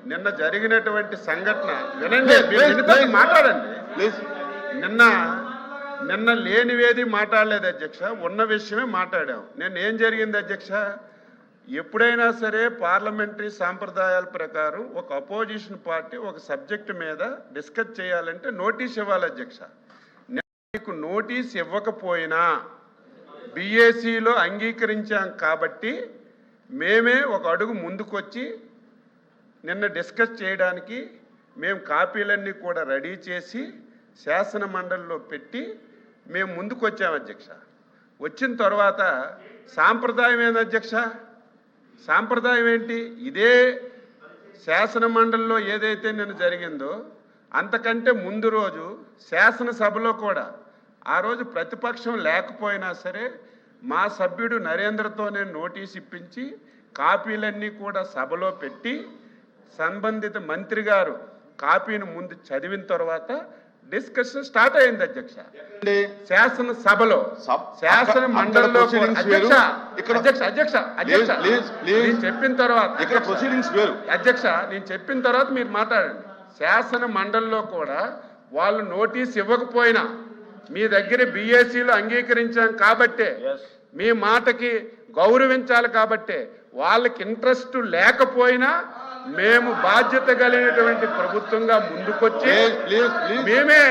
నిన్న జరిగినటువంటి సంఘటన వినండి, మాట్లాడండి. నిన్న లేనివేది మాట్లాడలేదు అధ్యక్ష, ఉన్న విషయమే మాట్లాడాం. నేను ఏం జరిగింది అధ్యక్ష, ఎప్పుడైనా సరే పార్లమెంటరీ సాంప్రదాయాల ప్రకారం ఒక అపోజిషన్ పార్టీ ఒక సబ్జెక్టు మీద డిస్కస్ చేయాలంటే నోటీస్ ఇవ్వాలి అధ్యక్ష. నీకు నోటీస్ ఇవ్వకపోయినా బీఏసీలో అంగీకరించాం కాబట్టి మేమే ఒక అడుగు ముందుకొచ్చి నిన్న డిస్కస్ చేయడానికి మేము కాపీలన్నీ కూడా రెడీ చేసి శాసన మండలిలో పెట్టి మేము ముందుకు వచ్చాము అధ్యక్ష. వచ్చిన తర్వాత సాంప్రదాయం ఏంది అధ్యక్ష, సాంప్రదాయం ఏంటి? ఇదే శాసన మండలిలో ఏదైతే నిన్న జరిగిందో అంతకంటే ముందు రోజు శాసనసభలో కూడా ఆ రోజు ప్రతిపక్షం లేకపోయినా సరే మా సభ్యుడు నరేంద్రతోనే నోటీస్ ఇప్పించి కాపీలన్నీ కూడా సభలో పెట్టి సంబంధిత మంత్రి గారు కాపీని ముందు చదివిన తర్వాత డిస్కషన్ స్టార్ట్ అయింది అధ్యక్ష. శాసన సభలో శాసన మండలిలో నేను చెప్పిన తర్వాత అధ్యక్ష నేను చెప్పిన తర్వాత మీరు మాట్లాడండి. శాసన మండలిలో కూడా వాళ్ళు నోటీస్ ఇవ్వకపోయినా మీ దగ్గర బీఏసీలో అంగీకరించాం కాబట్టే మీ మాటకి గౌరవించాలి కాబట్టే వాళ్ళకి ఇంట్రెస్ట్ లేకపోయినా మేము బాధ్యత కలిగినటువంటి ప్రభుత్వంగా ముందుకొచ్చి మేమే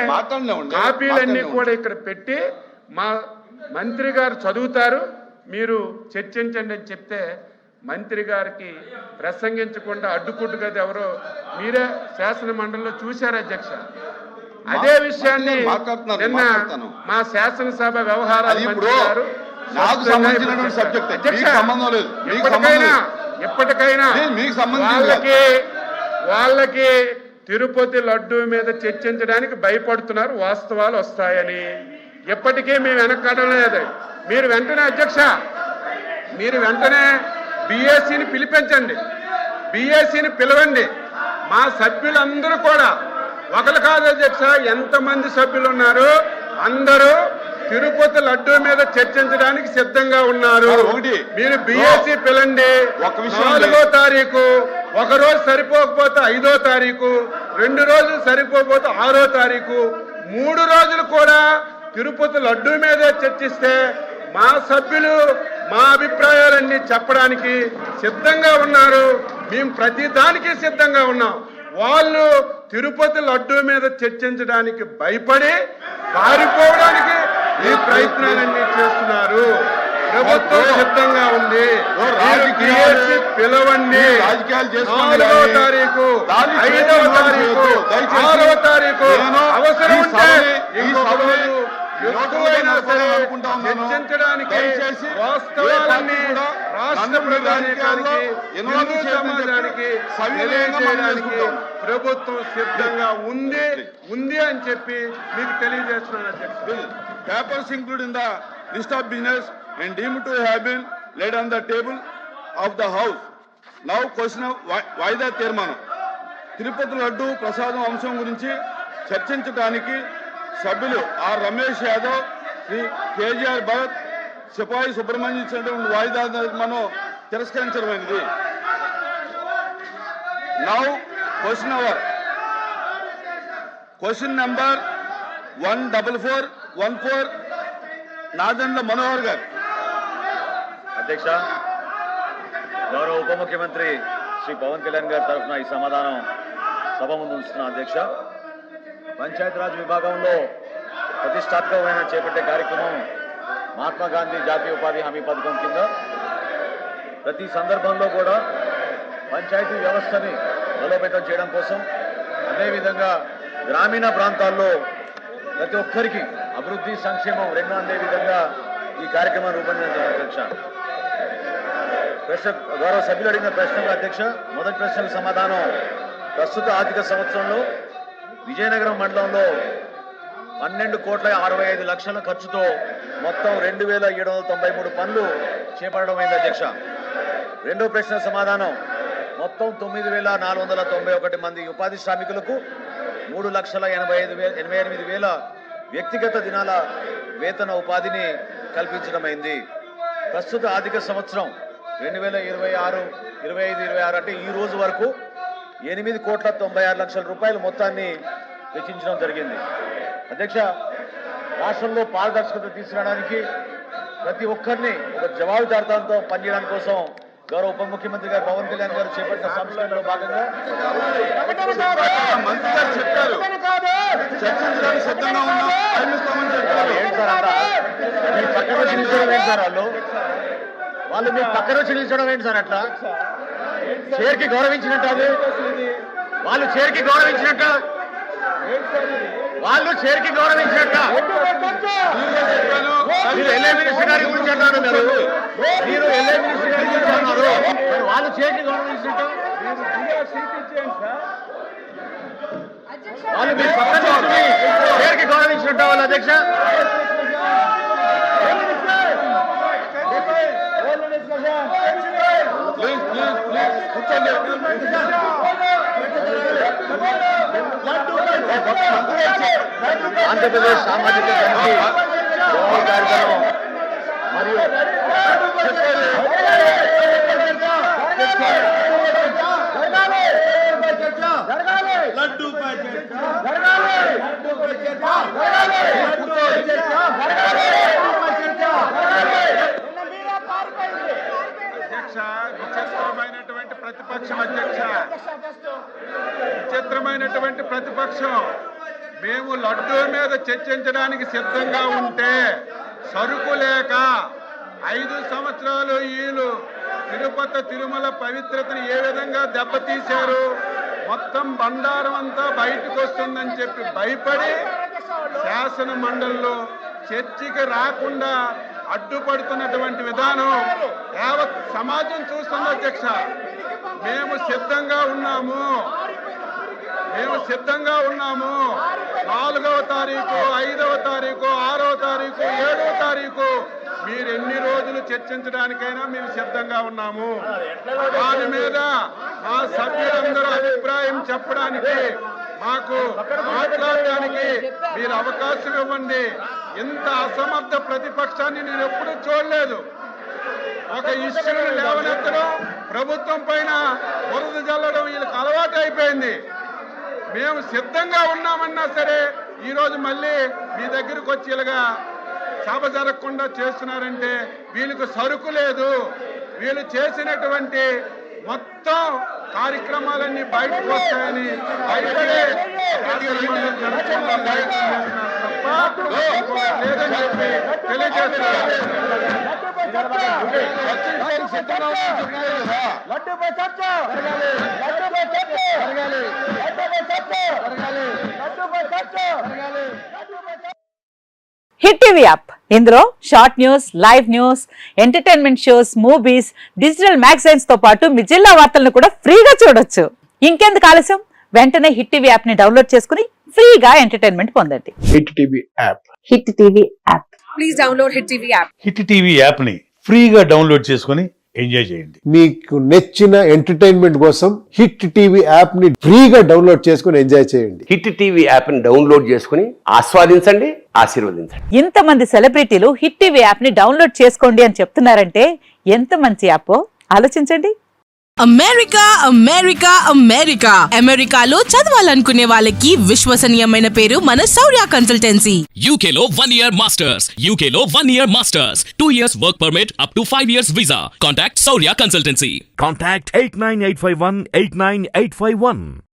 కాపీలన్నీ కూడా ఇక్కడ పెట్టి మా మంత్రి గారు చదువుతారు మీరు చర్చించండి అని చెప్తే మంత్రి గారికి ప్రసంగించకుండా అడ్డుకుంటు ఎవరో మీరే శాసన మండలిలో చూశారు అధ్యక్ష. అదే విషయాన్ని నిన్న మా శాసనసభ వ్యవహారాల మంత్రి గారు ఎప్పటికైనా వాళ్ళకి తిరుపతి లడ్డూ మీద చర్చించడానికి భయపడుతున్నారు, వాస్తవాలు వస్తాయని. ఎప్పటికీ మేము వెనకడం లేదు. మీరు వెంటనే అధ్యక్ష మీరు వెంటనే బీఏసీని పిలిపించండి, బీఏసీని పిలవండి. మా సభ్యులందరూ కూడా ఒకరు కాదు అధ్యక్ష, ఎంతమంది సభ్యులు ఉన్నారు అందరూ తిరుపతి లడ్డూ మీద చర్చించడానికి సిద్ధంగా ఉన్నారు. మీరు బీఏసీ పిలండి. 4వ తారీఖు, ఒక రోజు సరిపోకపోతే 5వ తారీఖు, 2 రోజులు సరిపోకపోతే 6వ తారీఖు, 3 రోజులు కూడా తిరుపతి లడ్డూ మీదే చర్చిస్తే మా సభ్యులు మా అభిప్రాయాలన్నీ చెప్పడానికి సిద్ధంగా ఉన్నారు. మేము ప్రతి దానికి సిద్ధంగా ఉన్నాం. వాళ్ళు తిరుపతి లడ్డూ మీద చర్చించడానికి భయపడి పారిపోవడానికి ఈ ప్రయత్నాలన్నీ చేస్తున్నారు. ప్రభుత్వం సిద్ధంగా ఉంది. పిలవండి. 4వ తారీఖు, 5వ తారీఖు, 6వ తారీఖు అవసరం ఉంటే ఎక్కువైనా సరే చర్చించడానికి వాస్తవాలన్నీ రాష్ట్ర ప్రజానీకానికి హిందూ సమాజానికి తెలియజేయడానికి ప్రభుత్వం సిద్ధంగా ఉంది అని చెప్పి మీకు తెలియజేస్తున్నాను అధ్యక్ష. Papers including the list of business and deemed to have been laid on the table of the House. Now question of వాయిదా తీర్మానం. తిరుపతి లడ్డు ప్రసాదం అంశం గురించి చర్చించడానికి సభ్యులు ఆర్ రమేష్ యాదవ్, శ్రీ కేజీఆర్ భరత్, సిపాయి సుబ్రహ్మణ్యం ఇచ్చినటువంటి వాయిదా తీర్మానం తిరస్కరించడమైనది. Now question hour question number 14414 Nadendla Manohar garu. అధ్యక్ష, గౌరవ ఉప ముఖ్యమంత్రి శ్రీ పవన్ కళ్యాణ్ గారి తరఫున ఈ సమాధానం సభ ముందు ఉంచుతున్నా. అధ్యక్ష, పంచాయతీరాజ్ విభాగంలో ప్రతిష్టాత్మకమైన చేపట్టే కార్యక్రమం మహాత్మా గాంధీ జాతీయ ఉపాధి హామీ పథకం కింద ప్రతి సందర్భంలో కూడా పంచాయతీ వ్యవస్థని బలోపేతం చేయడం కోసం, అదేవిధంగా గ్రామీణ ప్రాంతాల్లో ప్రతి ఒక్కరికి అభివృద్ధి సంక్షేమం రెండు అందే విధంగా ఈ కార్యక్రమాన్ని రూపొందించారు. అధ్యక్ష, గౌరవ సభ్యులు అడిగిన ప్రశ్నలు అధ్యక్ష, మొదటి ప్రశ్నకు సమాధానం ప్రస్తుత ఆర్థిక సంవత్సరంలో విజయనగరం మండలంలో 12,65,00,000 ఖర్చుతో మొత్తం 2,793 పనులు చేపట్టడమైంది అధ్యక్ష. రెండో ప్రశ్న సమాధానం మొత్తం 9,491 మంది ఉపాధి శ్రామికులకు 3,88,000 వ్యక్తిగత దినాల వేతన ఉపాధిని కల్పించడమైంది. ప్రస్తుత ఆర్థిక సంవత్సరం 2026-25-26 అంటే ఈ రోజు వరకు ₹8,96,00,000 మొత్తాన్ని వెచ్చించడం జరిగింది. అధ్యక్ష, రాష్ట్రంలో పారదర్శకత తీసుకురావడానికి ప్రతి ఒక్కరిని ఒక జవాబుదారితనంతో పనిచేయడానికి కోసం గౌరవ ఉప ముఖ్యమంత్రి గారు పవన్ కళ్యాణ్ గారు చేపట్టిన సంస్కరణలో భాగంగా మంత్రి గారు చెప్పారు చర్చించడానికి సిద్ధంగా ఉన్నాం, టైం ఇస్తామని చెప్పారు. ఏంటి సార్ అంతా? మీ పక్కన వచ్చి నిల్చోవడం ఏంటి సార్? వాళ్ళు మీ పక్కన వచ్చి నిల్చోవడం ఏంటి సార్? అట్లా చైర్కి గౌరవించినట్టు అది వాళ్ళు చైర్కి గౌరవించినట్ట మీరు ఎల్ఏ మినిస్టర్ గారి గురించి అన్నారు. మీరు ఎల్ఏ మినిస్టర్ గారి గురించి అన్నారు. వాళ్ళు చైర్కి గౌరవించినట్టు వాళ్ళు మీ పక్కన వచ్చి చైర్కి గౌరవించినట్టు వాళ్ళు అధ్యక్ష. ప్లీజ్ కూర్చోండి. ఆంధ్రప్రదేశ్ సామాజిక కమిటీ జవహర్ కార్యక్రమం మరియు విచిత్రమైనటువంటి ప్రతిపక్షం అధ్యక్ష, విచిత్రమైనటువంటి ప్రతిపక్షం. మేము లడ్డూ మీద చర్చించడానికి సిద్ధంగా ఉంటే సరుకు లేక 5 సంవత్సరాలు వీళ్ళు తిరుపతి తిరుమల పవిత్రతను ఏ విధంగా దెబ్బతీశారు, మొత్తం బండారం అంతా బయటకు వస్తుందని చెప్పి భయపడి శాసన మండలిలో చర్చకి రాకుండా అడ్డుపడుతున్నటువంటి విధానం యావత్ సమాజం చూస్తుంది అధ్యక్ష. మేము సిద్ధంగా ఉన్నాము. 4వ తారీఖు, 5వ తారీఖు, 6వ తారీఖు, 7వ తారీఖు మీరు ఎన్ని రోజులు చర్చించడానికైనా మేము సిద్ధంగా ఉన్నాము. దాని మీద మా సభ్యులందరూ అభిప్రాయం చెప్పడానికి, మాకు మాట్లాడడానికి మీరు అవకాశం ఇవ్వండి. ఇంత అసమర్థ ప్రతిపక్షాన్ని నేను ఎప్పుడూ చూడలేదు. ఒక ఇష్యూను లేవనెత్తడం, ప్రభుత్వం పైన బురద జల్లడం వీళ్ళకి అలవాటు అయిపోయింది. మేము సిద్ధంగా ఉన్నామన్నా సరే ఈరోజు మళ్ళీ మీ దగ్గరకు వచ్చి ఇలాగా సభ జరగకుండా చేస్తున్నారంటే వీళ్ళకి సరుకు లేదు. వీళ్ళు చేసినటువంటి మొత్తం కార్యక్రమాలన్నీ బయటకు వస్తాయని భయపడే తప్ప లేదని చెప్పి తెలియజేస్తున్నారు. హిట్ టీవీ యాప్, ఇందులో short news, live news, entertainment shows, movies, digital magazines తో పాటు మీ జిల్లా వార్తలను కూడా ఫ్రీగా చూడొచ్చు. ఇంకెందుకు ఆలస్యం, వెంటనే హిట్ టీవీ యాప్ ని డౌన్లోడ్ చేసుకుని ఫ్రీగా ఎంటర్టైన్మెంట్ పొందండి. Hit TV app. Hit TV app. Please download hit TV app. Hit TV app ని ఫ్రీగా డౌన్లోడ్ చేసుకుని ఎంజాయ్ చేయండి. మీకు నచ్చిన ఎంటర్టైన్మెంట్ కోసం హిట్ టీవీ యాప్ ని ఫ్రీగా డౌన్లోడ్ చేసుకుని ఎంజాయ్ చేయండి. హిట్ టీవీ యాప్ ని డౌన్లోడ్ చేసుకుని ఆస్వాదించండి, ఆశీర్వదించండి. ఇంతమంది సెలబ్రిటీలు హిట్ టీవీ యాప్ ని డౌన్లోడ్ చేసుకోండి అని చెప్తున్నారంటే ఎంత మంచి యాప్ ఆలోచించండి. అమెరికా అమెరికా అమెరికా అమెరికాలో చదవాలనుకునే వాళ్ళకి విశ్వసనీయమైన పేరు మన శౌర్య కన్సల్టెన్సీ. UK లో 1 year masters. UK లో 1 year masters. 2 years work permit up to 5 years visa. Contact Saurya Consultancy. Contact 89851 89851.